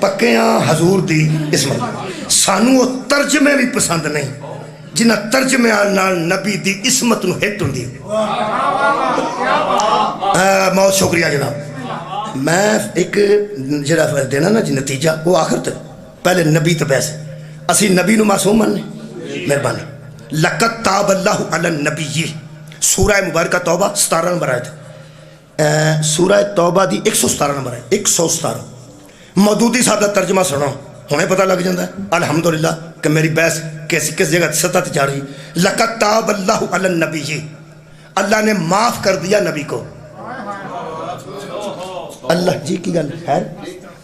پکیاں حضور دی عصمت سانو وہ ترجمے بھی پسند نہیں جنہ ترجمے نال نبی دی عصمت نو ہٹ ہوندی بہت شکریہ جناب میں ایک جڑا دینا نا جی نتیجہ وہ آخر تک پہلے نبی تو بحث اسی نبی نو معصوم ماننے مہربانی لقد تاب اللہ علی النبی سورہ مبارکہ توبہ 17 نمبر آیت سورہ توبہ دی 117 نمبر ہے 117 مودودی صاحب کا ترجمہ سنو ہمیں پتہ لگ جاتا ہے الحمدللہ کہ میری بحث کس جگہ سطح تے جا رہی لقد تاب اللہ علی النبی اللہ نے معاف کر دیا نبی کو اللہ جی کی گل خیر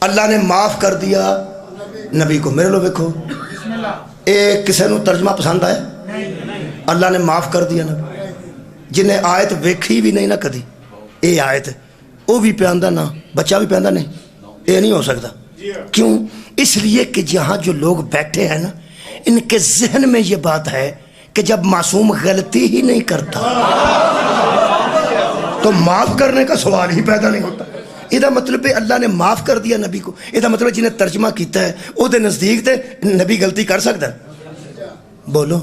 اللہ نے معاف کر دیا نبی کو میرے لو دیکھو اے کسے نو ترجمہ پسند آئے اللہ نے معاف کر دیا نبی جنہیں آیت ویکھی بھی نہیں نہ کدی اے آیت وہ بھی پیاندہ نہ بچہ بھی پیاندہ نہیں یہ نہیں ہو سکتا کیوں اس لیے کہ جہاں جو لوگ بیٹھے ہیں نا ان کے ذہن میں یہ بات ہے کہ جب معصوم غلطی ہی نہیں کرتا تو معاف کرنے کا سوال ہی پیدا نہیں ہوتا یہ مطلب ہے اللہ نے معاف کر دیا نبی کو یہ مطلب جنہیں ترجمہ کیتا ہے وہ دے نزدیک تے نبی غلطی کر سکتا ہے بولو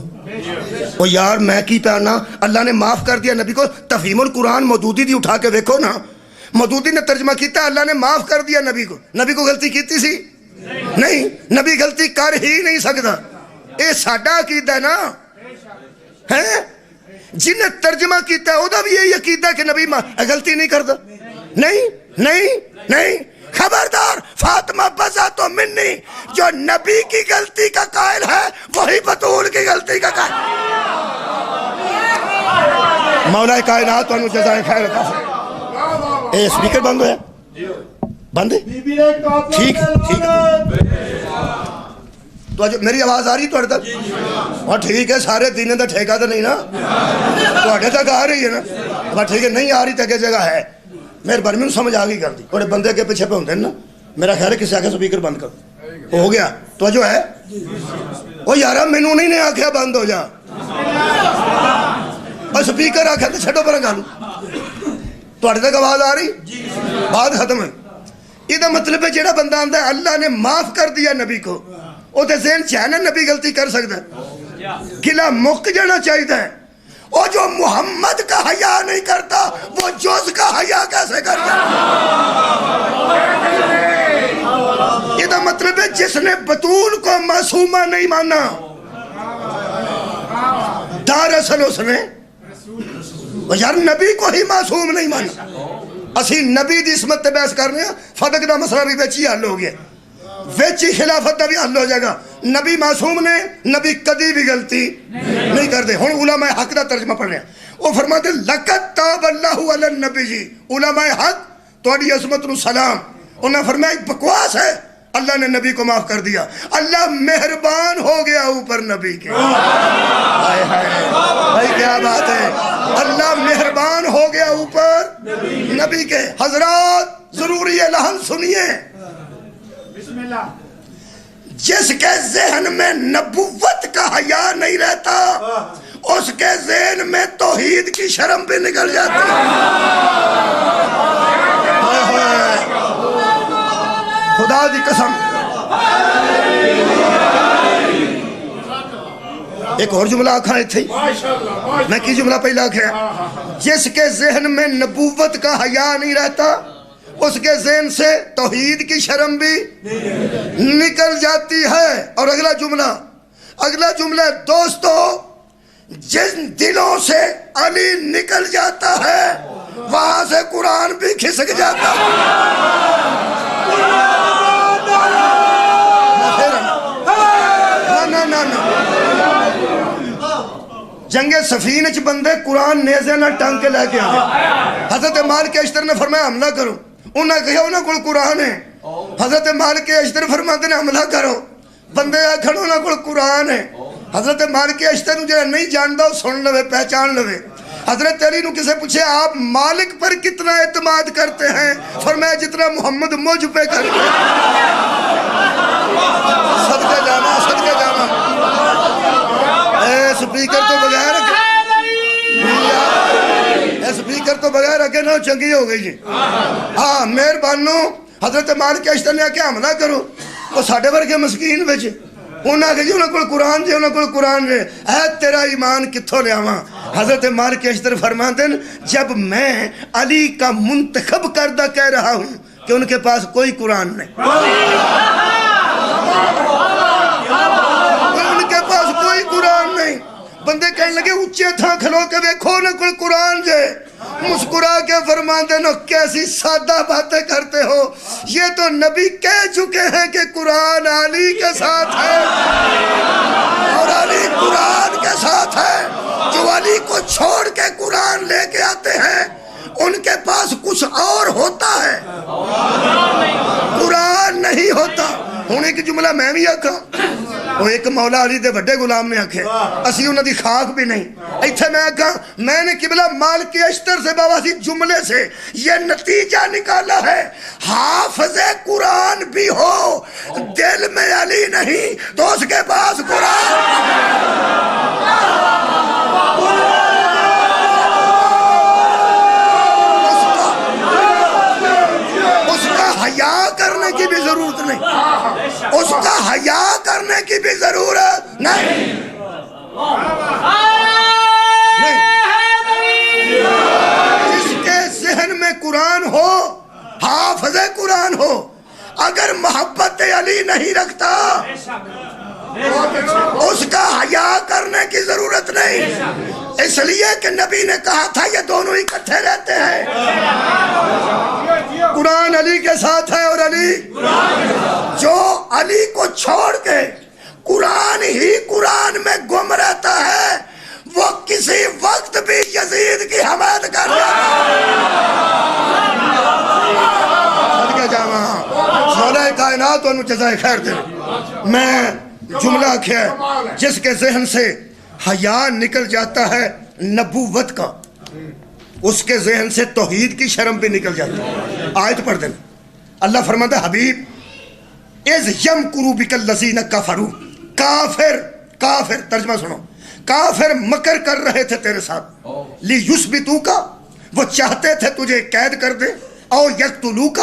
وہ یار میں کی پیانا اللہ نے معاف کر دیا نبی کو تفہیم القرآن مودودی دی اٹھا کے دیکھو نا مودودی نے ترجمہ کیتا اللہ نے معاف کر دیا نبی کو غلطی کیتی سی نہیں نبی غلطی کر ہی نہیں سکتا اے ساڈا عقیدہ ہے نا ہے جنہیں ترجمہ کیتا ہے وہ بھی یہی عقیدہ ہے کہ نبی غلطی نہیں کرتا نہیں خبردار فاطمہ بزا تو منی جو نبی کی غلطی کا قائل ہے وہی بطول کی غلطی کا قائل مولا کائنات تو انہوں جزائیں خیر عطا فرمائے اے سپیکر بند ہے بند ہے ٹھیک تو میری آواز آ رہی تو تک اور ٹھیک ہے سارے دینے دا ٹھیکہ تو نہیں نا تو تک آ رہی ہے نا ٹھیک ہے نہیں آ رہی تک جگہ ہے میرے بارے میں سمجھ آگئی کر دی اور بندے کے پیچھے پہ ہوتے ہیں نا میرا خیال ہے کسی آگے سپیکر بند کر ہو گیا تو جو ہے وہ یارہ مینوں نہیں نے آکھیا بند ہو جا اور سپیکر آکھیا تو چھٹو پر گالو تو تک آواز آ رہی بات ختم ہے یہ مطلب ہے جیڑا بندہ آندہ ہے اللہ نے معاف کر دیا نبی کو وہ تے ذہن چاہنا نبی غلطی کر سکتا ہے گلہ مک جانا چاہیے ہے وہ جو محمد کا حیا نہیں کرتا وہ جوز کا حیا کیسے کرتا یہ تو مطلب ہے جس نے بطول کو معصومہ نہیں مانا دراصل اس نے یار نبی کو ہی معصوم نہیں مانا اسی نبی دی عصمت تے بحث کر رہے ہیں فدق دا مسئلہ بھی ویچی حل ہو گیا ویچی خلافت دا بھی حل ہو جائے گا نبی معصوم نے نبی کدی بھی غلطی نہیں کر دے ہن علماء حق دا ترجمہ پڑھ رہے ہیں وہ فرماتے ہیں لقد تاب اللہ علی النبی جی علماء حق تہاڈی عظمت نو سلام انہوں نے فرمایا بکواس ہے اللہ نے نبی کو معاف کر دیا اللہ مہربان ہو گیا اوپر نبی کے ہائے ہائے بھائی کیا بات ہے اللہ مہربان ہو گیا اوپر نبی کے حضرات ضروری لحن سنیے بسم اللہ جس کے ذہن میں نبوت کا حیا نہیں رہتا اس کے ذہن میں توحید کی شرم بھی نکل جاتی خدا دی قسم ایک اور جملہ آکھا ہے تھی میں کی جملہ پہلا آکھا جس کے ذہن میں نبوت کا حیا نہیں رہتا اس کے ذہن سے توحید کی شرم بھی نکل جاتی ہے اور اگلا جملہ دوستو جن دلوں سے علی نکل جاتا ہے وہاں سے قرآن بھی کھسک جاتا ہے جنگ صفین چ بندے قرآن نیزے نہ ٹنگ کے لے کے آئے حضرت مالک اشتر نے فرمایا حملہ کرو انہوں نے کہا انہوں کو قرآن ہے حضرت مالک اشتر فرماتے نے حملہ کرو بندے آکھن انہوں کو قرآن ہے حضرت مالک اشتر جو نہیں جانتا وہ سن لوے پہچان لوے حضرت علی نو کسے پوچھے آپ مالک پر کتنا اعتماد کرتے ہیں فرمایا جتنا محمد مجھ پہ کرتے صدقے جانا اے سپیکر تو بغیر سپیکر تو بغیر اگے نہ چنگی ہو گئی جی ہاں مہربانو حضرت مالک اشتر نے آکے حملہ کرو، وہ ساڑھے ورگے مسکین بچے انہوں نے جی انہوں کو قرآن جے، انہوں کو قرآن جے، اے تیرا ایمان کتھوں لے آواں؟ حضرت مالک اشتر فرماتے ہیں جب میں علی کا منتخب کردہ کہہ رہا ہوں کہ ان کے پاس کوئی قرآن نہیں، ان کے پاس کوئی قرآن نہیں، بندے کہنے لگے اچھے تھا کھلو کے دیکھو نہ کوئی قرآن جے، مسکرا کے فرماتے ہیں کیسی سادہ باتیں کرتے ہو، یہ تو نبی کہہ چکے ہیں کہ قرآن علی کے ساتھ ہے اور علی قرآن کے ساتھ ہے۔ جو علی کو چھوڑ کے قرآن لے کے آتے ہیں ان کے پاس کچھ اور ہوتا ہے، قرآن نہیں ہوتا۔ ہوں ایک جملہ میں بھی آکھا، وہ ایک مولا علی دے بڑے غلام نے آکھے اسی انہوں دی خاک بھی نہیں، ایتھے میں آکھا میں نے قبلہ مالک اشتر سے باباسی جملے سے یہ نتیجہ نکالا ہے، حافظ قرآن بھی ہو دل میں علی نہیں تو اس کے پاس قرآن، اس کا حیا کرنے کی بھی ضرورت نہیں، اس کا حیا کرنے کی بھی ضرورت نہیں۔ جس کے ذہن میں قرآن ہو، حافظ قرآن ہو، اگر محبت علی نہیں رکھتا اس کا حیا کرنے کی ضرورت نہیں، اس لیے کہ نبی نے کہا تھا یہ دونوں اکٹھے رہتے ہیں، قرآن علی کے ساتھ ہے اور علی جو علی کو چھوڑ کے قرآن ہی قرآن میں گم رہتا ہے وہ کسی وقت بھی یزید کی حمایت کر جاتا ہے۔ مولا کائنات انہوں جزائے خیر دے۔ میں جملہ کیا ہے جس کے ذہن سے حیا نکل جاتا ہے نبوت کا، اس کے ذہن سے توحید کی شرم بھی نکل جاتی ہے۔ آیت پڑھ دینا، اللہ فرماتا ہے حبیب اِذْ يَمْكُرُ بِكَ الَّذِينَ كَفَرُوا، کافر ترجمہ سنو، کافر مکر کر رہے تھے تیرے ساتھ، لِيُثْبِتُوكَ وہ چاہتے تھے تجھے قید کر دے، او يَقْتُلُوكَ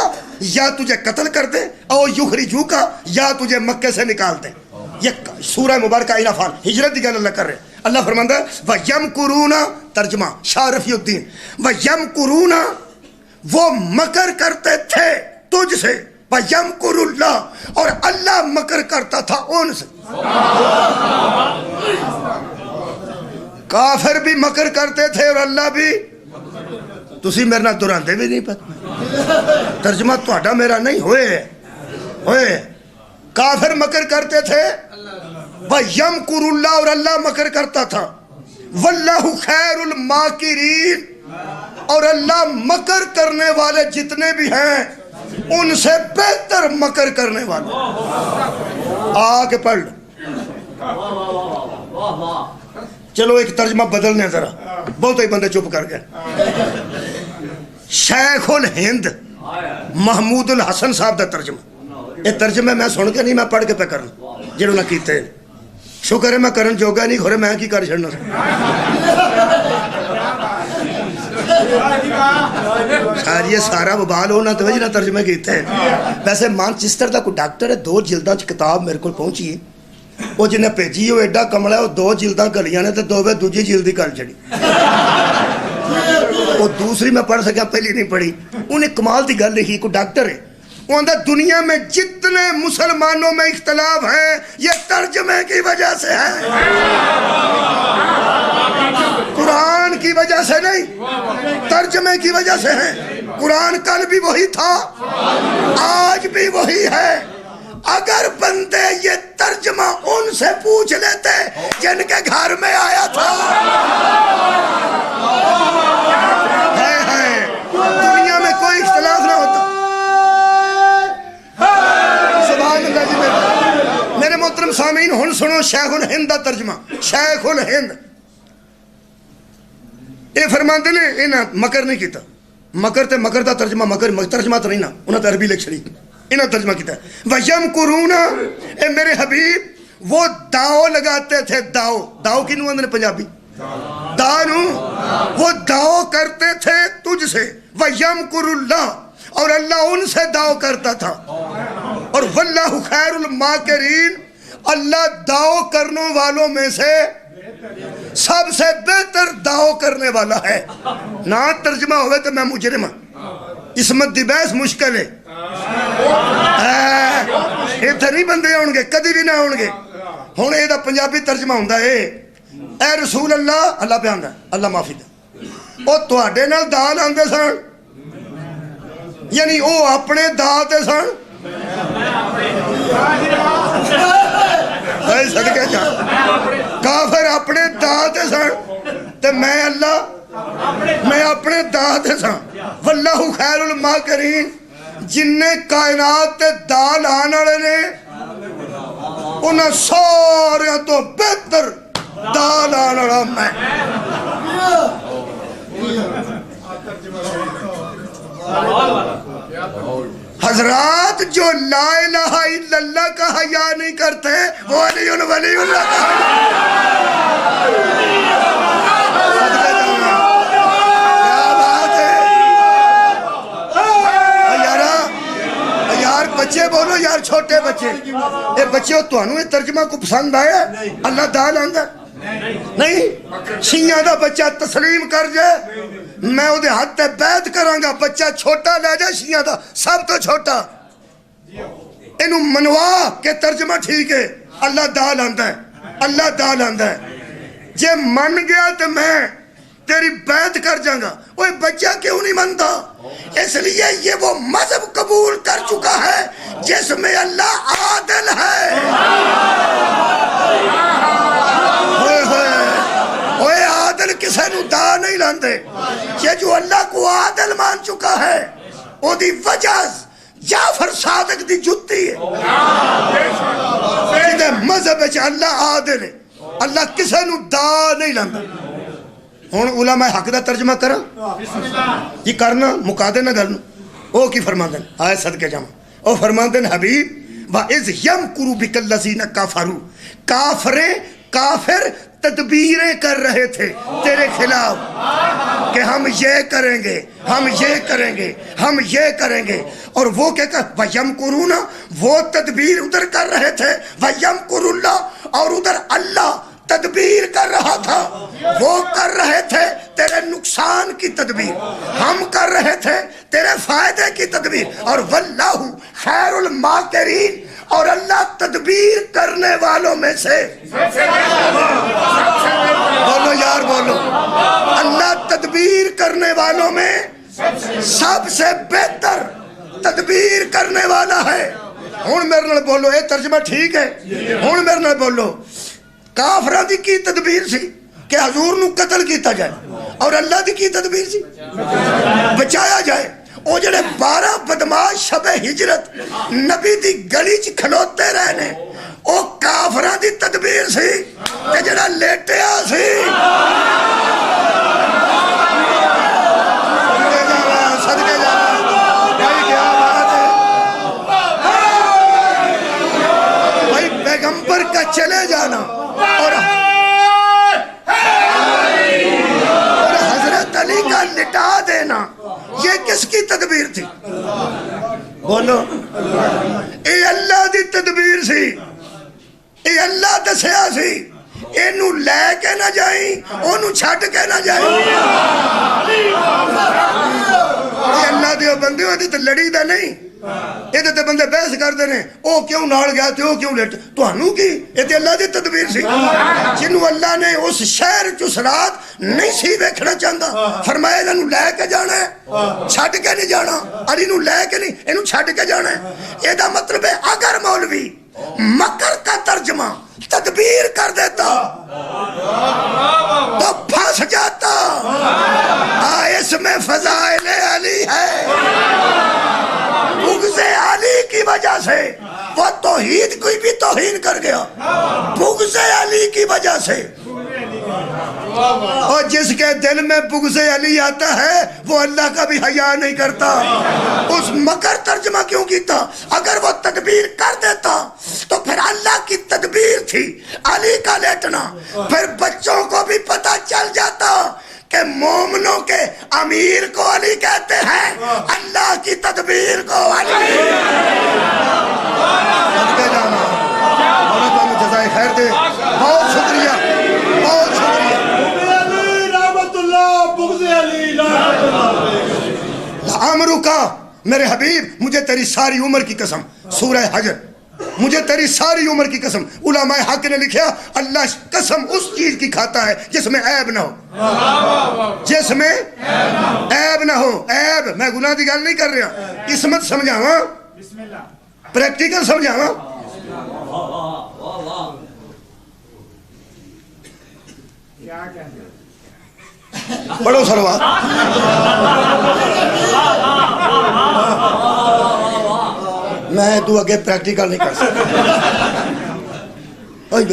یا تجھے قتل کر دے، او يُخْرِجُوكَ یا تجھے مکے سے نکال دے۔ یہ سورہ مبارکہ انفال ہجرت دی گل اللہ کر رہے ہیں۔ اللہ فرماتا ہے وَيَمْكُرُونَ ترجمہ شاہ رفیع الدین، وَيَمْكُرُونَ وہ مکر کرتے تھے تجھ سے، وَيَمْكُرُ اللَّهُ اور اللہ مکر کرتا تھا ان سے۔ کافر بھی مکر کرتے تھے اور اللہ بھی، تسی میرے نہ دراندے بھی نہیں پتہ، ترجمہ توڑا میرا نہیں ہوئے، کافر مکر کرتے تھے، وَيَمْكُرُ اللَّهُ اور اللہ مکر کرتا تھا، وَاللَّهُ خَيْرُ الْمَاكِرِينَ اور اللہ مکر کرنے والے جتنے بھی ہیں ان سے بہتر مکر کرنے والے۔ آگے پڑھ چلو ایک ترجمہ بدلنے ذرا، بہت ہی بندے چپ کر گئے۔ شیخ الہند محمود الحسن صاحب دا ترجمہ، یہ ترجمہ میں سن کے نہیں میں پڑھ کے پہ کرنا جنہوں نے کیتے، شکر ہے میں کرن جوگا نہیں، کھورے میں کی کر چھڑنا۔ یہ سارا وبال ہونا تو وجہ ترجمہ کیتے ہیں۔ ویسے مانچسٹر دا کوئی ڈاکٹر ہے، 2 جلداں چ کتاب میرے کو پہنچی ہے، وہ جنہیں بھیجی وہ ایڈا کملا ہے، وہ 2 جلداں گلیاں نے تو 2 دوجی جلدی کر چڑی، وہ دوسری میں پڑھ سکیا پہلی نہیں پڑھی۔ انہیں کمال دی گل لکھی، کوئی ڈاکٹر ہے، وہ اندر دنیا میں جتنے مسلمانوں میں اختلاف ہیں یہ ترجمے کی وجہ سے ہے، قرآن کی وجہ سے نہیں، ترجمے کی وجہ سے ہے۔ قرآن کل بھی وہی تھا، آج بھی وہی ہے۔ اگر بندے یہ ترجمہ ان سے پوچھ لیتے جن کے گھر میں آیا تھا، دنیا میں کوئی اختلاف نہ ہوتا۔ سبحان اللہ جی۔ میرے محترم سامعین ہن سنو شیخ الہند دا ترجمہ۔ شیخ الہند یہ فرماتے نے انہاں مکر نہیں کیتا، مکر تے مکر دا ترجمہ مکر ترجمہ تو نہیں نا، انہاں تے عربی لکھ چھڑی، انہاں ترجمہ کیتا ہے وَيَمْكُرُونَ اے میرے حبیب وہ داؤ لگاتے تھے، داؤ کنوں اندر پنجابی دانو، وہ داؤ کرتے تھے تجھ سے، وَيَمْكُرُ اللَّهُ اور اللہ ان سے دعو کرتا تھا. اور واللہ خیر الماکرین، اللہ دعو کرنے والوں میں سے سب سے بہتر دعو کرنے والا ہے. نہ ترجمہ ہوئے تو میں مجرم ہوں. عصمت دی بحث مشکل ہے. اتنے نہیں بندے آؤ گے، کدی بھی نہ آؤ گے. ہوں یہ پنجابی ترجمہ ہوں اے رسول اللہ، اللہ پہ آندا اللہ معافی دے، وہ تواڈے نال دا لاندے سن، یعنی وہ اپنے دا تے سن. صدقے جا کافر اپنے دا تے سن تے میں اللہ میں اپنے دا تے سن. واللہ خیر الماکرین، جن نے کائنات تے دا لان والے نے انہاں سارے تو بہتر دا لان والا میں. حضرات جو لا الہ الا اللہ کا حیا نہیں کرتے وہ ولی اللہ کا بچے بولو یار، چھوٹے بچے، یہ بچے تو یہ ترجمہ کو پسند آیا؟ اللہ دال آندا نہیں. شیعہ دا بچہ تسلیم کر جائے میں وہ ہاتھ تے بیعت کراں گا. بچہ چھوٹا لے جائے شیعہ دا سب تو چھوٹا، انہوں منوا کہ ترجمہ ٹھیک ہے. اللہ دال آندا ہے، اللہ دال آندا ہے. جے من گیا تو میں تیری بیعت کر جاں گا. وہ بچہ کیوں نہیں منتا؟ اس لیے یہ وہ مذہب قبول کر چکا ہے جس میں اللہ عادل ہے. اوے عادل کسے نو دا نہیں لاندے. یہ جو اللہ کو عادل مان چکا ہے وہ دی وجہ جعفر صادق دی جتی ہے. مذہب اللہ عادل ہے، اللہ کسے نو دا نہیں لاندا. ہوں علماء حق دا ترجمہ کرا یہ کرنا مکا دینا گل او کی فرماندن آئے صدقے جاواں. او فرماندن حبیب وَإِذْ يَمْكُرُ بِكَ الَّذِينَ كَفَرُوا، کافر تدبیریں کر رہے تھے تیرے خلاف کہ ہم یہ کریں گے، ہم یہ کریں گے، ہم یہ کریں گے. اور وہ کیا کہ وَيَمْكُرُونَ، وہ تدبیر ادھر کر رہے تھے، وَيَمْكُرُ اللَّهُ، اور ادھر اللہ تدبیر کر رہا تھا. وہ کر رہے تھے تیرے نقصان کی تدبیر، ہم کر رہے تھے تیرے فائدے کی تدبیر. اور واللہ خیر الماکرین، اور اللہ تدبیر کرنے والوں میں سے، بولو یار بولو، اللہ تدبیر کرنے والوں میں سب سے بہتر تدبیر کرنے والا ہے. ہوں میرے نال بولو، یہ ترجمہ ٹھیک ہے؟ ہوں میرے نال بولو، کافرہ دی کی تدبیر سی کہ حضور نو قتل کیتا جائے، اور اللہ دی کی تدبیر سی بچایا جائے. او جڑے 12 بدماش شب ہجرت نبی دی گلی چ کھلوتے رہنے، او کافرہ دی تدبیر سی کہ جڑا لیٹیا سی. صدقے جاواں بھائی، کیا بات ہے بھائی. پیغمبر کا چلے جانا اور حضرت علی کا لٹا دینا، یہ کس کی تدبیر تھی؟ بولو، اے اللہ دی تدبیر سی. اے اللہ دسیا سی اینو لے کے نہ جائیں، اونو چھٹ کے نہ جائیں. اے اللہ دیو بندے ہو تے لڑی دا نہیں، یہ تے بندے بحث کرتے ہیں او کیوں نال گیا تے او کیوں لیٹ. تہانوں کی یہ تے اللہ دی تدبیر سی. جنوں اللہ نے اس شہر چ رات نہیں سی ویکھنا چاہتا، فرمایا انہوں لے کے جانا ہے، چھڈ کے نہیں جانا. علی نو لے کے نہیں، اینوں چھڈ کے جانا ہے. یہ دا مطلب ہے اگر مولوی مکر کا ترجمہ تدبیر کر دیتا تو پھنس جاتا. اس میں فضائل علی ہے. بغض علی کی وجہ سے وہ توحید کوئی بھی توہین کر گیا، بغض علی کی وجہ سے. اور جس کے دل میں بغض علی آتا ہے وہ اللہ کا بھی حیا نہیں کرتا. اس مکر ترجمہ کیوں کیتا؟ اگر وہ تدبیر کر دیتا تو پھر اللہ کی تدبیر تھی علی کا لیٹنا. پھر بچوں کو بھی پتہ چل جاتا کہ کہ مومنوں کے امیر کو علی کہتے ہیں، اللہ کی تدبیر کو علی۔ صدقے جانا، مولا تمہیں جزائے خیر دے، بہت شکریہ، بہت شکریہ۔ لعمرک میرے حبیب، مجھے تیری ساری عمر کی قسم، سورہ حجر، مجھے تیری ساری عمر کی قسم، علماء حق نے لکھا اللہ قسم اس چیز کی کھاتا ہے جس میں عیب نہ ہو، جس میں عیب نہ ہو۔ عیب میں گناہ دی گل نہیں کر رہا، قسمت سمجھاواں، پریکٹیکل سمجھاواں۔ پڑھو سلوات۔ میں تو اگے پریکٹیکل نہیں کر سکتا۔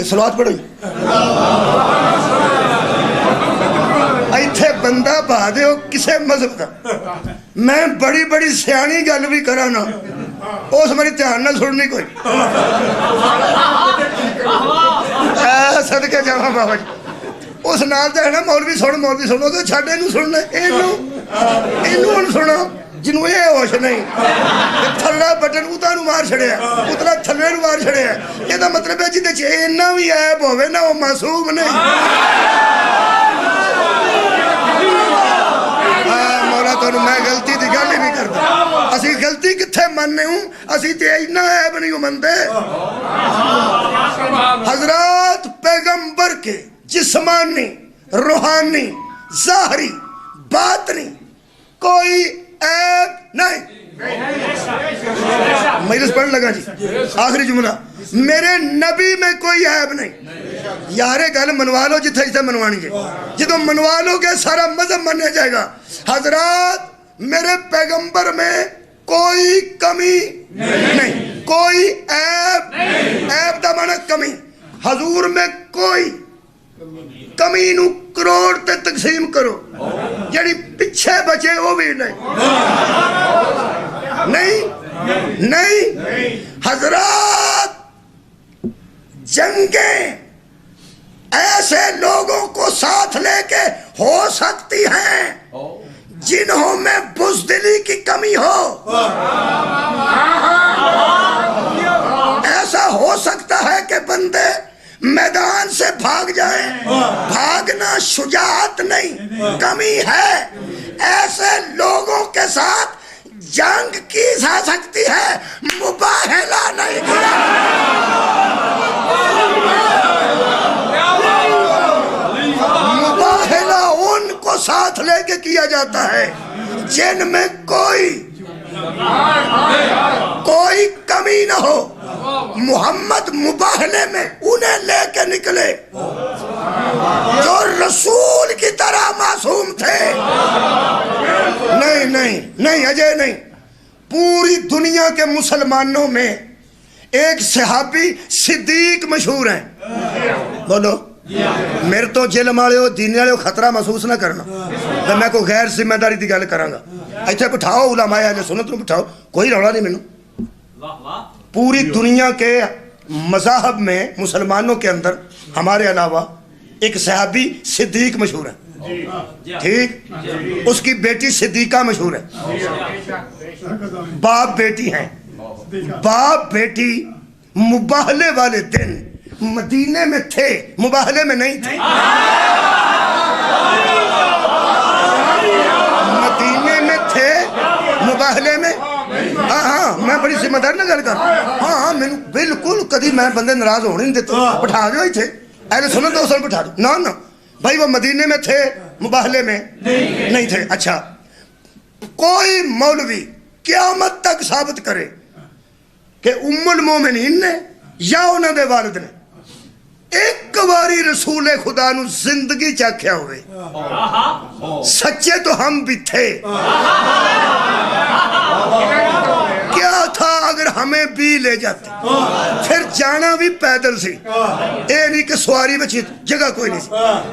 سلوات پڑھو۔ ایتھے بندہ بہا دے ہو کسے مذہب دا، میں بڑی بڑی سیانی گل بھی کرا نا، اس میری دھیان نہ سننی کوئی۔ صدقے جاواں بابا جی، اس نال تے ہے نا مولوی سنو تو چھڈ اینوں سننا، اینوں ہن سنا جنوں یہ ہوش نہیں، تھلا بٹن اتنا مار چھڑیا، اتنا تھلے مار چھڑیا، یہ دا مطلب ہے جدے چ اینا بھی عیب ہوے نا وہ معصوم نہیں۔ مولا تانوں میں غلطی دی گل ہی نہیں کردا، اسی غلطی کتھے مننے ہوں، اسی تے اینا عیب نہیں مندے۔ حضرات پیغمبر کے جسمانی، روحانی، ظاہری، باطنی کوئی عیب نہیں۔ مجلس پڑھنے لگا جی، آخری جملہ، میرے نبی میں کوئی عیب نہیں۔ یارے گل منوا لو جتھے جتھے منوانی جائے، جدو منوا لو گے سارا مذہب منیا جائے گا۔ حضرات میرے پیغمبر میں کوئی کمی نہیں، کوئی عیب، عیب دا معنی کمی، حضور میں کوئی کمی نو کروڑ تے تقسیم کرو، جڑی پچھے بچے وہ بھی نہیں۔ حضرات جنگیں ایسے لوگوں کو ساتھ لے کے ہو سکتی ہیں جنہوں میں بزدلی کی کمی ہو، ایسا ہو سکتا ہے کہ بندے میدان سے بھاگ جائیں، بھاگنا شجاعت نہیں کمی ہے، ایسے لوگوں کے ساتھ جنگ کی جا سکتی ہے، مباہلہ نہیں کیا۔ مباہلہ ان کو ساتھ لے کے کیا جاتا ہے جن میں کوئی کمی نہ ہو۔ محمد مباہلے میں انہیں لے کے نکلے جو رسول کی طرح معصوم تھے۔ نہیں اجے نہیں، پوری دنیا کے مسلمانوں میں ایک صحابی صدیق مشہور ہیں، بولو میرے تو جیل والے ہو دین والے خطرہ محسوس نہ کرنا، میں کوئی غیر ذمہ داری دی گل کراں گا۔ ایتھے بٹھاؤ علماء اہل سنت نوں بٹھاؤ، کوئی رولا نہیں مینوں۔ پوری دنیا کے مذاہب میں مسلمانوں کے اندر ہمارے علاوہ ایک صحابی صدیق مشہور ہے، ٹھیک، اس کی بیٹی صدیقہ مشہور ہے، باپ بیٹی ہیں، باپ بیٹی مباہلے والے دن مدینے میں تھے، مباہلے میں نہیں تھے، مدینے میں تھے، مباہلے میں۔ ہاں میں بڑی ذمہ دار نہ گل کر، ہاں میں بالکل کدی میں بندے ناراض ہونے نہیں دیتے، بٹھا دو ہی تھے اہل سنت تو اصل بٹھا دو، نہ بھائی وہ مدینے میں تھے مباہلے میں نہیں تھے۔ اچھا کوئی مولوی قیامت تک ثابت کرے کہ ام المومنین نے یا انہوں دے والد نے ایک باری رسول خدا نو زندگی چاکھیا ہوئے، سچے تو ہم بھی تھے، کیا تھا اگر ہمیں بھی لے جاتے، پھر جانا بھی پیدل سی، اے نہیں کہ سواری بچی جگہ کوئی نہیں سی،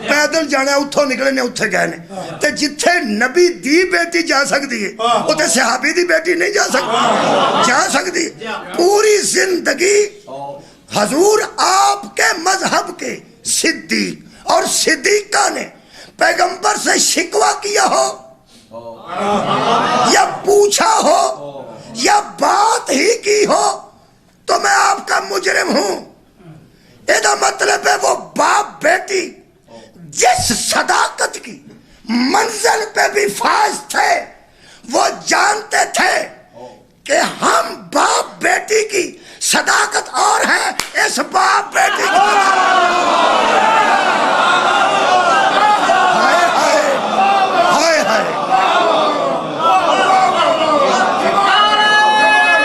پیدل جانا اتھوں نکلے نے اتھے گئے نے، تے جتھے نبی دی بیٹی جا سکتی ہے اتھے صحابی دی بیٹی نہیں جا سکتی۔ پوری زندگی حضور آپ کے مذہب کے صدیق اور صدیقہ نے پیغمبر سے شکوہ کیا ہو یا پوچھا ہو یا بات ہی کی ہو تو میں آپ کا مجرم ہوں. یہ مطلب ہے وہ باپ بیٹی جس صداقت کی منزل پہ بھی فائز تھے وہ جانتے تھے کہ ہم باپ بیٹی کی صداقت اور ہے اس باپ بیٹی کی ہائے ہائے ہائے ہائے.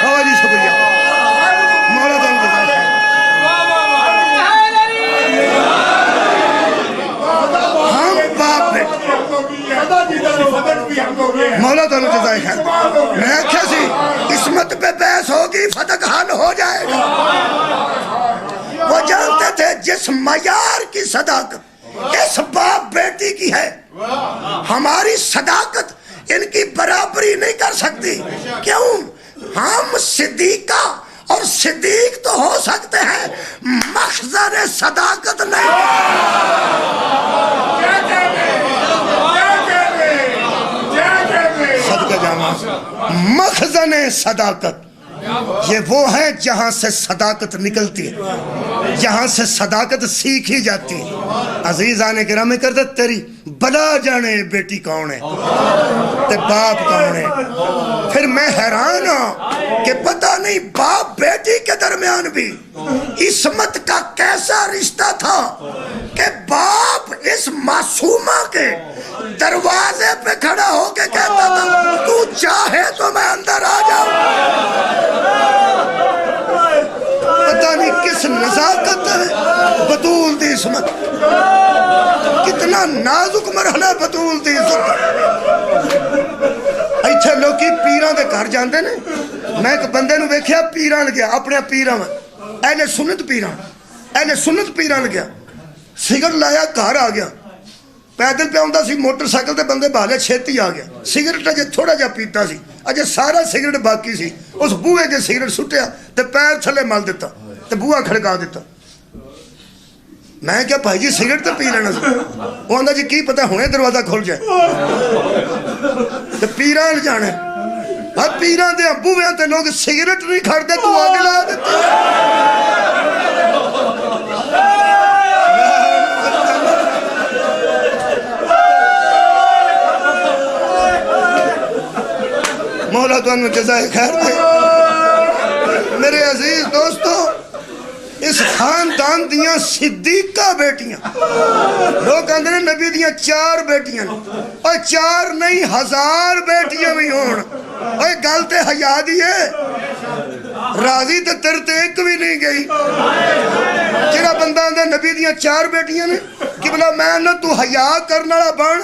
بابا جی شکریہ. مولا تعالیٰ ہم باپ بیٹی مولا تعالیٰ جزائے خیر. میں آخیا سی قسمت پہ بحث ہوگی فتق حل ہو جائے گا. وہ جانتے تھے جس معیار کی صداقت اس باپ بیٹی کی ہے ہماری صداقت ان کی برابری نہیں کر سکتی. کیوں؟ ہم صدیقہ اور صدیق تو ہو سکتے ہیں مخزن صداقت نہیں. مخزن صداقت یہ وہ ہے جہاں سے صداقت نکلتی ہے، جہاں سے صداقت سیکھی جاتی ہے. عزیزان کرام کرتے تیری بلا جانے بیٹی کون ہے تے باپ کون ہے. پھر میں حیران ہوں کہ پتہ نہیں باپ بیٹی کے درمیان بھی عصمت کا کیسا رشتہ تھا کہ باپ اس معصومہ کے دروازے پہ کھڑا ہو کے کہتا تھا تو چاہے تو میں اندر آ جاؤں. پتہ نہیں کس نزاکت ہے بطول دی عصمت، کتنا نازک مرحلہ بطول دی عزت. ایتھے لوکی پیران دے گھر جاندے نے. میں ایک بندے نو ویکھیا پیران گیا اپنے پیران اہل سنت پیران گیا سگرٹ لایا گھر آ گیا. پیدل پہ آندا سی موٹر سائیکل تے بندے بھالے چھیتی آ گیا. سگرٹ اجے تھوڑا جا پیتا سی اجے سارا سگرٹ باقی سی. اس بوئے کے سگرٹ سٹیا تے پیر تھلے مل دیتا تے بوہا کھڑکا دیتا. میں کیا بھائی جی سگرٹ تے پی لینا سی. وہ آندا جی کی پتہ ہونے دروازہ کھل جائے تے پیران جانے. اب پیران دے بوئے تے لوگ سگرٹ نہیں کھڑ دے تو آگے لا دیتے. مولا تو انہوں جزائے خیر دے. میرے عزیز دوستو اس خاندان دیاں صدیقہ بیٹیاں لوگ کہتے ہیں نبی دیاں 4 بیٹیاں اور 4 نہیں 1000 بیٹیاں بھی ہون. اور گل تے حیا دی ہے راضی تے تیرے تے ایک بھی نہیں گئی. جڑا بندہ آندا نبی دیاں 4 بیٹیاں نے قبلہ میں نہ تو حیا کرن والا بن.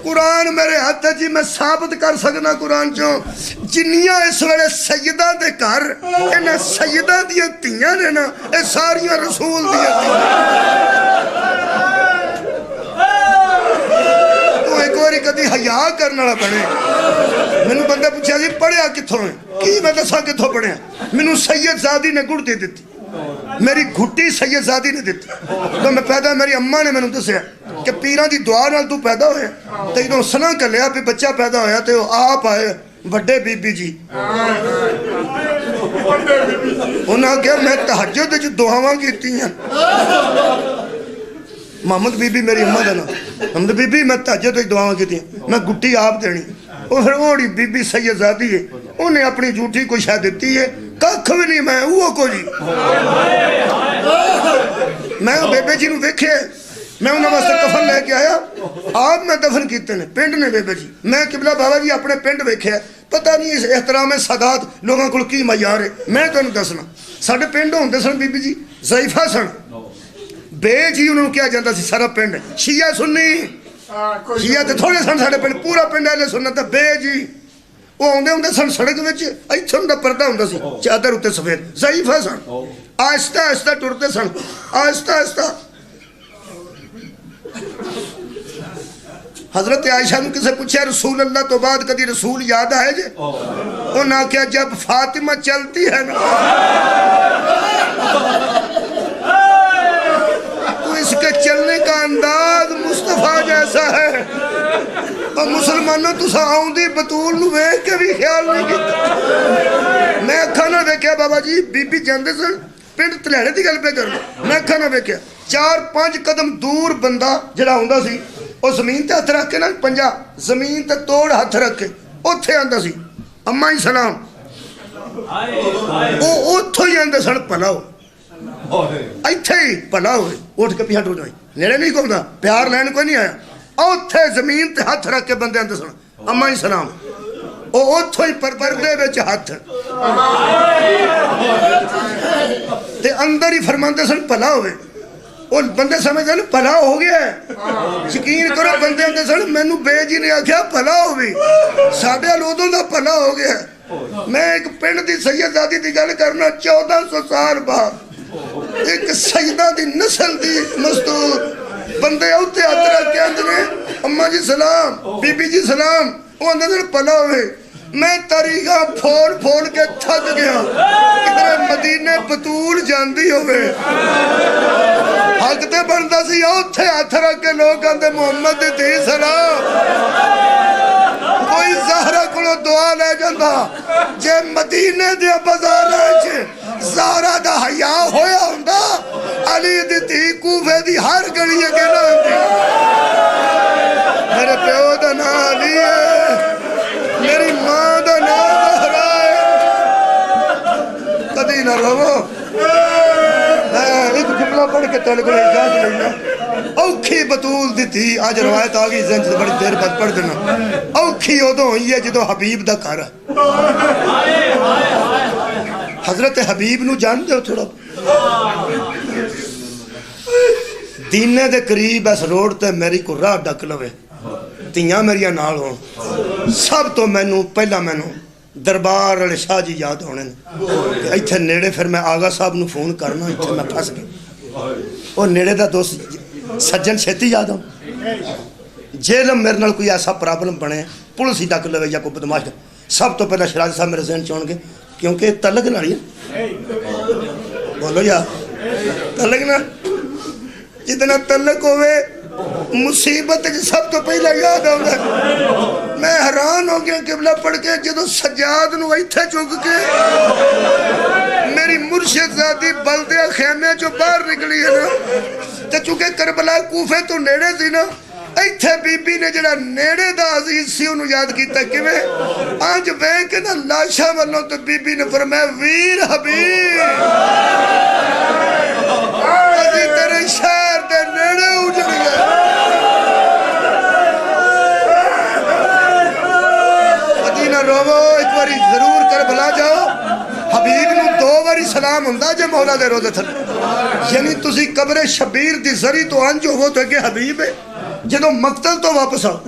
قرآن میرے ہاتھ ہے جی میں ثابت کر سکنا قرآن چوں جنیاں اس ویلے سیدہ دے گھر انہیں سیدہ دیا تیاں نے نا اے ساریاں رسول دیا تیاں. تو ایک واری کدی حیا کرنا والا بنے. مینوں بندے پوچھا جی پڑھیا کتھوں ہے کی میں دساں کتھوں پڑھیا. مینوں سید زادی نے گڑ دے دیتی میری گھٹی سید زادی نے دیتی. تو میں پیدا میری اماں نے مینوں دسیا کہ پیران دی دعا نال تو پیدا ہوئے تے جدوں سنا کلیا بھی بچہ پیدا ہویا تے آپ آئے بڑے بی بی جی. انہاں کہا میں تہجد وچ دعاواں کیتی ہیں. محمد بی بی میری اماں دا نام محمد بی بی میں تہجد وچ دعاواں کیتی ہیں میں گھٹی آپ دینی. وہ پھر اوڑی بی بی سید زادی ہے انہیں اپنی جھوٹی کوئی شاید دیتی ہے ککھ بھی نہیں میں وہ کو جی. میں بیبے جی نو ویکھے میں انہوں واسطے کفن لے کے آیا آپ میں دفن کیتے نے پنڈ نے بیبے جی. میں قبلہ بابا جی اپنے پنڈ ویکھے پتہ نہیں اس احترام سادات لوگاں کو کی معیار ہے. میں تمہیں دسنا ساڈے پنڈ ہوندے سن بی بی جی ضعیفہ سن بے جی انہوں کیا جاتا سی سارا پنڈ شیعہ سنی شیعہ تے تھوڑے سن ساڈے پنڈ پورا پنڈ اہل سنت بے جی. وہ آندے ہوندے سن سڑک وچ ایتھوں دا پردہ ہوندا سی چادر اُتے سفید ضعیفہ سن آہستہ آہستہ ٹرتے سن آہستہ آہستہ. حضرت عائشہ نے کسے پوچھا رسول اللہ تو بعد کدی رسول یاد آئے جے. انہاں کہا جب فاطمہ چلتی ہے نا تو اس کے چلنے کا انداز مصطفیٰ جیسا ہے. مسلمانوں تسا آؤندی بطول نو ویکھ کے بھی خیال نہیں کیتا میں اکھاں نال ویکھیا بابا جی بی بی جاندے سن پنڈ تلیڑے دی گل پہ کرنا میں اکھاں نال ویکھیا 4-5 قدم دور بندہ جڑا ہوندا سی او زمین تے ہاتھ رکھ کے نا پنجا زمین تے توڑ ہاتھ رکھ کے اوتھے آندا سی اماں جی سلام او اوتھوں ہی آندے سن بھلا ہو ایتھے ہی بھلا ہوئے اٹھ کے پیچھے ٹر جائیں نیڑے نہیں کہوندا پیار لین کوئی نہیں آیا اوتھے زمین تے ہاتھ رکھ کے بندے آندے سن اماں جی سلام او اوتھوں ہی پردے وچ ہاتھ تے اندر ہی فرماندے سن بھلا ہوئے وہ بندے سمجھتے ہیں بھلا ہو گیا ہے یقین کرو بندے آندے سن مینوں بے جی نے آکھیا بھلا ہووی ساڈے ادوں دا بھلا ہو گیا ہے میں ایک پنڈ دی سیدزادی دی گل کرنا 1400 سال بعد ایک سیدہ دی نسل دی مستور بندے اوتے ہاتھ رکھ کے آندے نے اماں جی سلام بی بی جی سلام وہ آندے نے بھلا ہوئے میں تاریخاں پھول پھول کے تھک گیا کدھر مدینے بطول جاندی ہوئے حق تے بندا سی اوتھے ہاتھ رکھ کے لوگ آندے محمد دی سلام کوئی زہرا کولوں دعا لے جاندا جے مدینے دے بازاراں وچ زہرا دا حیا ہویا ہوندا علی دی دھی کوفے دی ہر گلی اگے نہ ہوندی میرے پیو دا نام علی ہے میری ماں دا نام زہرا ہے کدی نہ رو ایک جملہ پڑھ کے تیرے کو اجازت لینا اوکھی بطول دی تھی آج روایت آگئی زین سے بڑی دیر بعد پڑھ دینا اوکھی ادوں ہوئی ہے جدو حبیب دا گھر حضرت حبیب نو جان دے ہو تھوڑا دینے دے قریب اس روڈ تے میری کو راہ ڈک لوے تیاں میریاں نال ہوں سب تو مینوں پہلا مینوں دربار والے شاہ جی یاد ہونے ایتھے نیڑے پھر میں آغا صاحب نو فون کرنا ایتھے میں پھنس گیا اور نیڑے دا دوست سجن چھتی یاد ہوں جیلم میرے نال کوئی ایسا پرابلم بنے پولیس ہی ڈک لوے یا کوئی بدماش سب تو پہلا شراج صاحب میرے ذہن چون گے کیونکہ تلک ناڑی ہے بولو یا تلک نہ جتنا تلک ہوئے مصیبت سب تو پہلا یاد ہوگا میں حیران ہو گیا قبلہ پڑھ کے جدو سجاد نو ایتھے چک کے میری مرشد زادی بلدیہ خیمے جو باہر نکلی ہے نا تے چونکہ کربلا کوفے تو نیڑے تھی نا ایتھے بی بی نے جڑا نیڑے دا عزیز سی انہوں یاد کیتا کہ میں آج بے کے نا لاشا والوں تو بی بی نے فرمایا ویر حبیب ازی تیرے شہر دے نیڑے اجڑ گئے ادینہ روو ایک باری ضرور کر بلا جاؤ حبیب نو 2 باری سلام ہوندا جے مولا دے روزے تھلے یعنی تسی قبر شبیر دی زری تو انج ہوو تو کہ حبیب ہے جدو مقتل تو واپس آؤ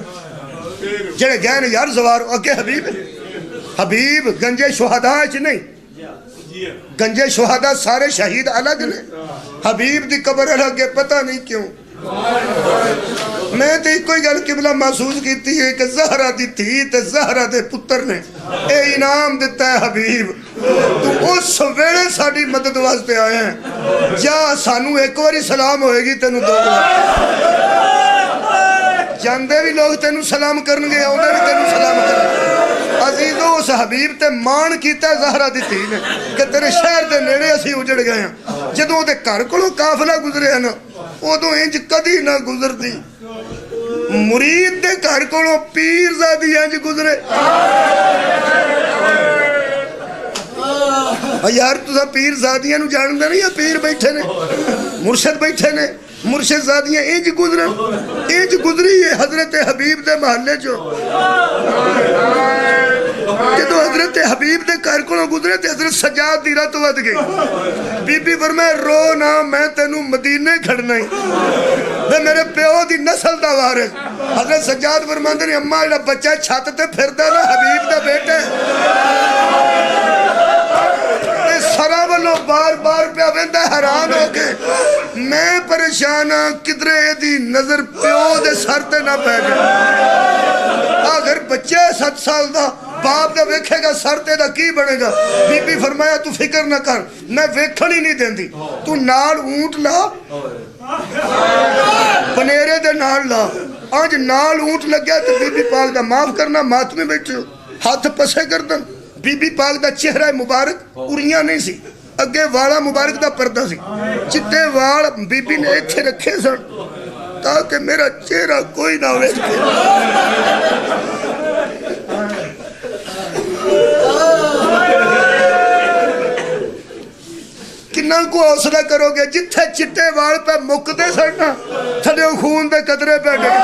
جڑے گئے یار زوار اگے حبیب حبیب گنجے شہداء چ نہیں گنجے شہداء سارے شہید الگ نے حبیب دی قبر الگ ہے پتہ نہیں کیوں میں تے کوئی گل قبلہ محسوس کیتی ہے کہ زہرا دی تھی تے زہرا دے پتر نے اے انعام دیتا ہے حبیب تو اس ویڑے ساڑی مدد واسطے آئے ہیں جا سانو ایک واری سلام ہوئے گی تینو 2 جاندے بھی لوگ تینو سلام کرنگے اوندے بھی تینو سلام کرنگے عزیزو اس حبیب تے مان کیتا ہے زہرا دی تھی نے کہ تیرے شہر دے نیڑے اسی اجڑ گئے ہیں جدوں دے گھر کولوں قافلہ گزرے ہیں نا ادوں انج کدی نہ گزرتی مرید دے گھر کولوں پیر زادی انج گزرے یار تسا پیر زادیاں نو جان دے نہیں یا پیر بیٹھے نے مرشد بیٹھے نے مرشد زادیاں انج گزرن انج گزری ہے حضرت حبیب دے محلے چو جدو حضرت حبیب دے گھر کولوں گزرے تے حضرت سجاد دی رات ود گئی بی بی فرمائے رو نا میں تینوں مدینے کھڑنا ہی میں میرے پیو دی نسل دا وارث حضرت سجاد فرماندے نے اماں جڑا بچہ چھت تے پھردا نا حبیب دا بیٹا سرا والوں بار بار پہ ویندا حیران ہو کے میں پریشان ہاں کدرے دی نظر پیو دے سر تے نہ پے جائے اگر بچہ 7 سال دا باپ دا ویکھے گا سر تے دا کی بنے گا بی بی فرمایا تو فکر نہ کر میں ویکھن ہی نہیں دیندی تو نال اونٹ لا پنیرے دے نال لا آج نال اونٹ لگیا تو بی بی پاک دا معاف کرنا ماتمے بیٹھے ہاتھ پسے کردن بی بی پاک دا چہرہ مبارک اریاں نہیں سی اگے والا مبارک دا پردہ سی چٹے وال بی بی نے ایتھے رکھے سن تاکہ میرا چہرہ کوئی نہ ویکھے کنہ کو حوصلہ کرو گے جتھے چٹے وال پہ مکدے سڑنا تھلے خون دے قطرے پہ گئے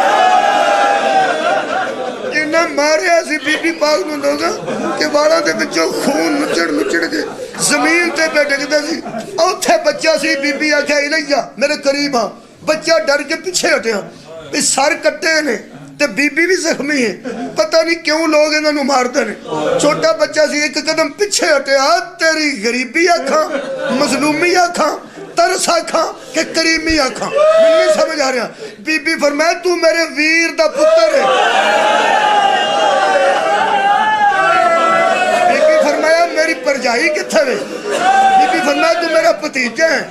جنہ مارے ایسی بی بی پاک نو دوگا کہ والا دے بچوں خون نچڑ گئے زمین تے پہ ڈگدہ سی اوتھے بچہ سی بی بی آکھا الیہ میرے قریب ہاں بچہ ڈر کے پیچھے ہٹے ہاں اس سار کٹے نے تے بی بی بھی زخمی ہے پتہ نہیں کیوں لوگ انہوں نے مارتے ہیں چھوٹا بچہ سی ایک قدم پیچھے ہٹے تیری غریبی آکھاں مظلومی آکھاں ترس آکھاں کہ کریمی آکھاں میں نہیں سمجھ آ رہا بی بی فرمائے تو میرے ویر دا پتر ہے بی بی فرمایا میری پرجائی کتھے وے بی بی فرمایا تو میرا پتیجہ ہے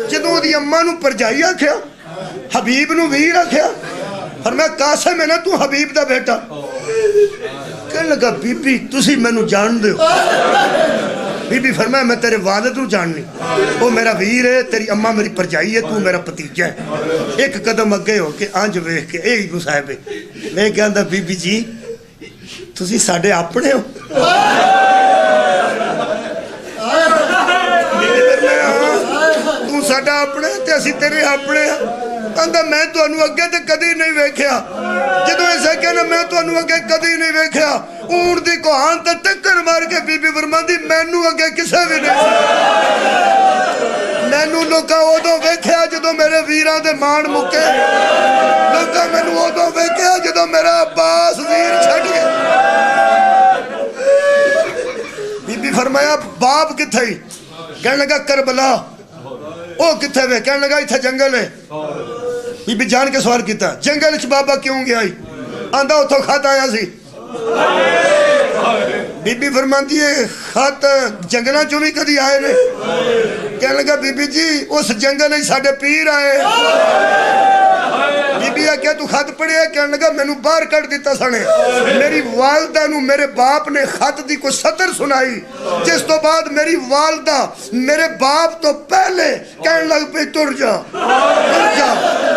جدوں دی اماں نو پرجائی آکھیا حبیب نو ویر آکھیا فرمایا قاسم ہے نا تو حبیب دا بیٹا کہنے لگا بی بی تسی میں نو جان دے ہو بی بی فرمایا میں تیرے والد نو جاننی وہ میرا ویر ہے تیری اماں میری پرجائی ہے تو میرا پتیجہ ہے ایک قدم اگے ہو کے آنج ویکھ کے اے گو صاحب میں کہندا بی بی جی تسی ساڈے اپنے ہو تو ساڈا اپنے تے اسی تیرے اپنے کہندا میں تانوں اگے تے کدی نہیں ویکھیا جدوں ایسا کہنا میں تانوں اگے کدی نہیں ویکھیا اونٹ دی کوہان تے ٹکر مار کے بی بی فرماندی مینوں اگے کسے بھی نہیں مینوں لوکاں اودوں ویکھیا جدوں میرے ویراں دے مان مکے لوکاں مینوں اودوں ویکھیا جدوں میرا عباس ویر چھڈ گیا بی بی فرمایا باپ کتھے کہنے لگا کربلا او کتھے وے کہنے لگا ایتھے جنگل ہے بی بی جان کے سوال کیتا جنگل وچ بابا کیوں گیا آندا اتھوں خط آیا سی بی بی فرماندی ہے خط جنگلاں چوں بھی کدی آئے نے کہنے لگا بی بی جی اس جنگل وچ ساڈے پیر آئے بی بی کیا تو خط پڑھیا کہنے لگا مینوں باہر کٹ دیتا سنے میری والدہ نو میرے باپ نے خط دی کوئی سطر سنائی جس تو بعد میری والدہ میرے باپ تو پہلے کہنے لگ پہ ٹر جا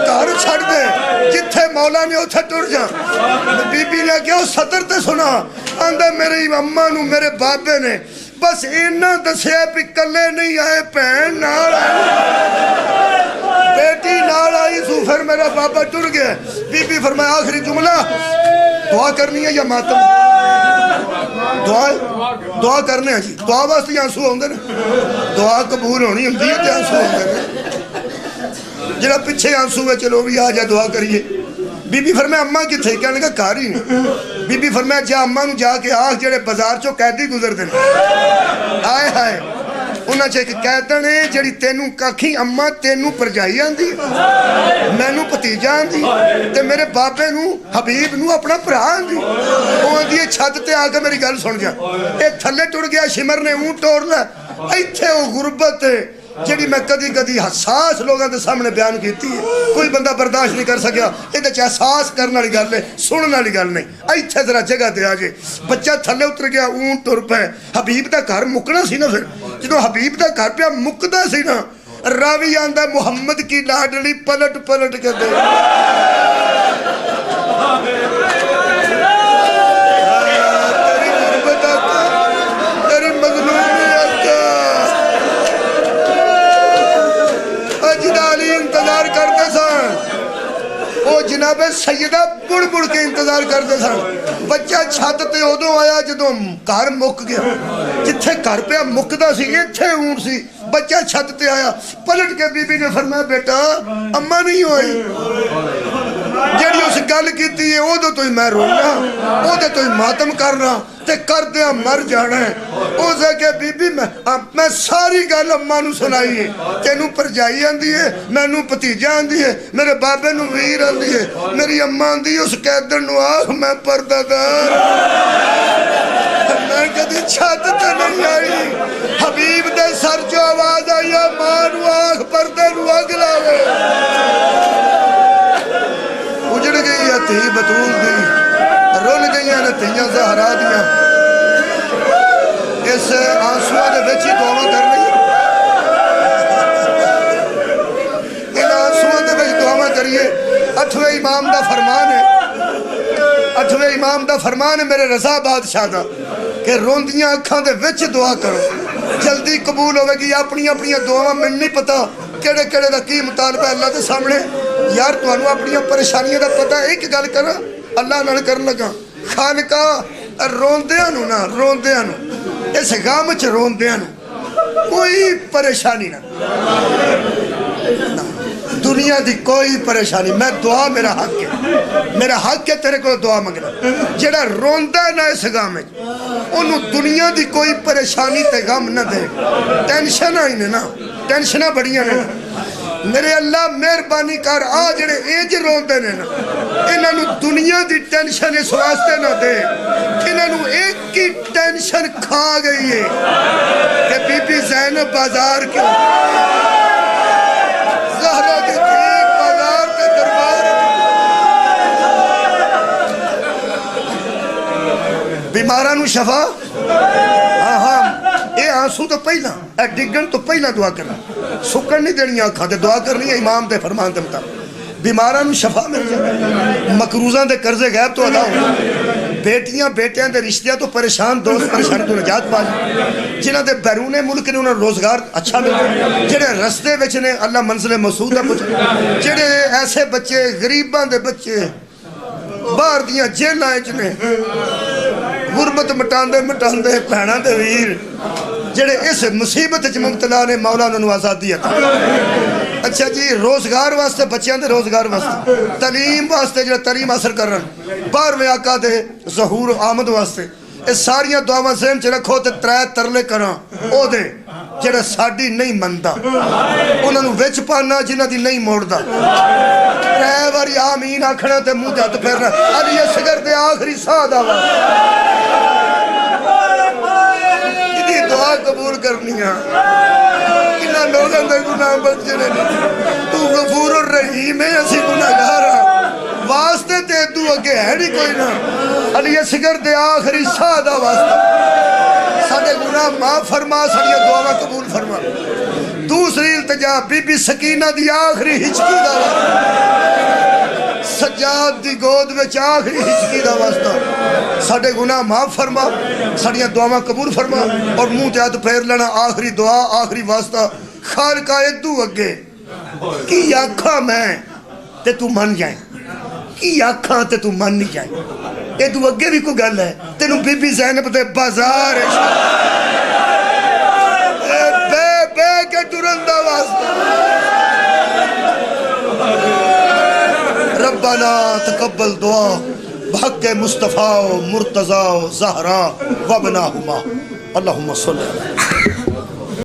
گھر چھڑ دے جتھے مولا نے اتھے ٹر جا بی بی نے کیا سطر تے سنا آندہ میری اماں نو میرے بابے نے بس اینا دسیا پی کلے نہیں آئے پہن نال بیٹی نال آئی سو پھر میرا بابا ٹر گیا بی بی فرمایا آخری جملہ دعا کرنی ہے یا ماتم دعا کرنے ہیں جی دعا واسطے یہ آنسو ہوندے نا دعا قبول ہونی ہوندی ہے تے آنسو ہوندے نا جڑا پیچھے آنسو ہے چلو بھی آ جا دعا کریے بی بی فرمایا اماں کتھے کہنے لگا گھر ہی نہیں بی بی فرمایا جا اماں نو جا کے آخ جڑے بازار چوں قیدی گزر دے آئے ہائے انہاں چ ایک قیدن ہے جڑی تینوں کاکھی اماں تینوں پرجائی آندی مینوں پتیجا آندی تے میرے بابے نو حبیب نو اپنا بھرا آندی وہ آندی چھت تے آ کے میری گل سن جا اے تھلے ٹر گیا شمر نے اونٹ توڑ لیا ایتھے وہ غربت جڑی میں کدی کدی حساس لوگاں دے سامنے بیان کیتی ہے کوئی بندہ برداشت نہیں کر سکیا یہ تو احساس کرنے والی گل ہے سننے والی گل نہیں ایتھے ذرا جگہ تے آ جے بچہ تھلے اتر گیا اونٹ ٹر پے حبیب دا گھر مکنا سی نا پھر جدوں حبیب دا گھر پہ مکدا سی نا راوی آندا محمد کی لاڈلی پلٹ پلٹ کے دے تیری غربت آقا تیری مظلومی آقا اجدالی انتظار کرتے سن وہ جناب سیدہ بڑ بڑ کے انتظار کرتے سن بچہ چھت تے ادوں آیا جدوں گھر مک گیا جتھے گھر پہ مکدا سی ایتھے اونٹ سی بچہ چھت تے آیا پلٹ کے بی بی نے فرمایا بیٹا اماں نہیں ہوئی جڑی اس گل کیتی ہے ادو تو ہی میں رونا ادو تو ہی ماتم کرنا تے کردیا مر جانا ہے اس کہ بی بی میں ساری گل اماں نو سنائی ہے تینوں پرجائی آندی ہے مینوں بھتیجا آندی ہے میرے بابے نو ویر آندی ہے میری اماں آندی ہے اس قیدر نو آخ میں پردہ دار میں کدی چھت تے نہیں آئی حبیب دے سر جو آواز آئی ہے ماں نو آخ پردے نو اگ لاوے اجڑ گئی ہے تھی بطول دی رول گئی ہیں نتیجہ زہرا دیا اس آنسوہ دے بچی دعا کر رہی ان آنسوہ دے بچی دعا کریے 8ویں امام دا فرمان ہے 8ویں امام دا فرمان ہے میرے رضا بادشاہ دا کہ روندیاں اکھاں دے وچ دعا کرو جلدی قبول ہوئے گی اپنی اپنی دعا میں نہیں پتا کیڑے کیڑے دا کی مطالبہ اللہ دے سامنے یار تو انہوں اپنی پریشانیاں دا پتا ایک گل کرا اللہ نال کرن لگا خانقاہ روندیاں نو نا روندیاں نو اس غم چ روندیاں نو کوئی پریشانی نہ دنیا دی کوئی پریشانی میں دعا میرا حق ہے تیرے کو دعا منگنا جڑا روندا ہے نا اس غم میں انہوں دنیا دی کوئی پریشانی تے غم نہ دے ٹینشن آئی نے نا ٹینشنہ بڑیاں نے میرے اللہ مہربانی کر آ جڑے ایج روندے نے نا انہاں نو دنیا دی ٹینشن اس واسطے نہ دے انہاں نو ایک کی ٹینشن کھا گئی ہے کہ بی بی زینب بازار کیوں زہرہ کے ٹھیک بازار کے دربار بیماراں نو شفا ہاں اے آنسو تو پہلا اے ڈگن تو پہلا دعا کرنا سکن نہیں دینی آنکھاں دے دعا کرنی ہے امام دے فرمان دے مطابق بیماراں نو شفا مل جائے مقروضاں دے قرضے غیب تو ادا ہو بیٹیاں بیٹیاں دے رشتیاں تو پریشان دوست پریشان تو نجات پا جائے جنہاں دے بیرون ملک نے انہاں روزگار اچھا مل جائے جڑے رستے وچ نے اللہ منزل مسعود دا پہنچے جڑے ایسے بچے غریباں دے بچے باہر دیاں جیلاں وچ نے غربت مٹاندے مٹاندے بہناں دے ویر جڑے اس مصیبت وچ مبتلا نے مولا انہاں نو آزادی عطا اچھا جی روزگار واسطے بچیاں دے روزگار واسطے تعلیم واسطے جڑا تعلیم حاصل کرن 12ویں آقا دے ظہور آمد واسطے یہ ساریاں دعاواں ذہن چ رکھو تے 3 ترلے کراں او دے جڑا ساڈی نہیں مندا انہاں نو وچ پانا جنہاں دی نہیں موڑدا 3 واری آمین آکھنا تے منہ تے ہاتھ پھیرنا علی اصغر دے آخری ساہ دا کدی دعا قبول کرنی ہے کنہ لوگاں دے گناہ بخشنے نہیں تو غفور الرحیم ہے اسی گناہگار واسطے تے دو اگے ہے نہیں کوئی نہ علی اصغر دے آخری ساہ دا واسطہ ساڑے گناہ معاف فرما ساڑی دعا قبول فرما دوسری التجا بی بی سکینہ دی آخری ہچکی دا واسطہ سجاد دی گود میں آخری ہچکی دا واسطہ ساڑے گناہ معاف فرما ساڑی دعا قبول فرما اور منہ تے ہاتھ پھیر لینا آخری دعا آخری واسطہ خالقہ ادو اگے کی آکھاں میں تے تو من جائیں کی آکھاں تے تو من نہیں جائیں ادو اگے بھی کوئی گل ہے تینوں بی بی زینب دے بازار بے کے ترندہ واسطہ ربنا تقبل دعا بحق مصطفیٰ و مرتضیٰ و زہرا و ابناہما اللہم صلی اللہ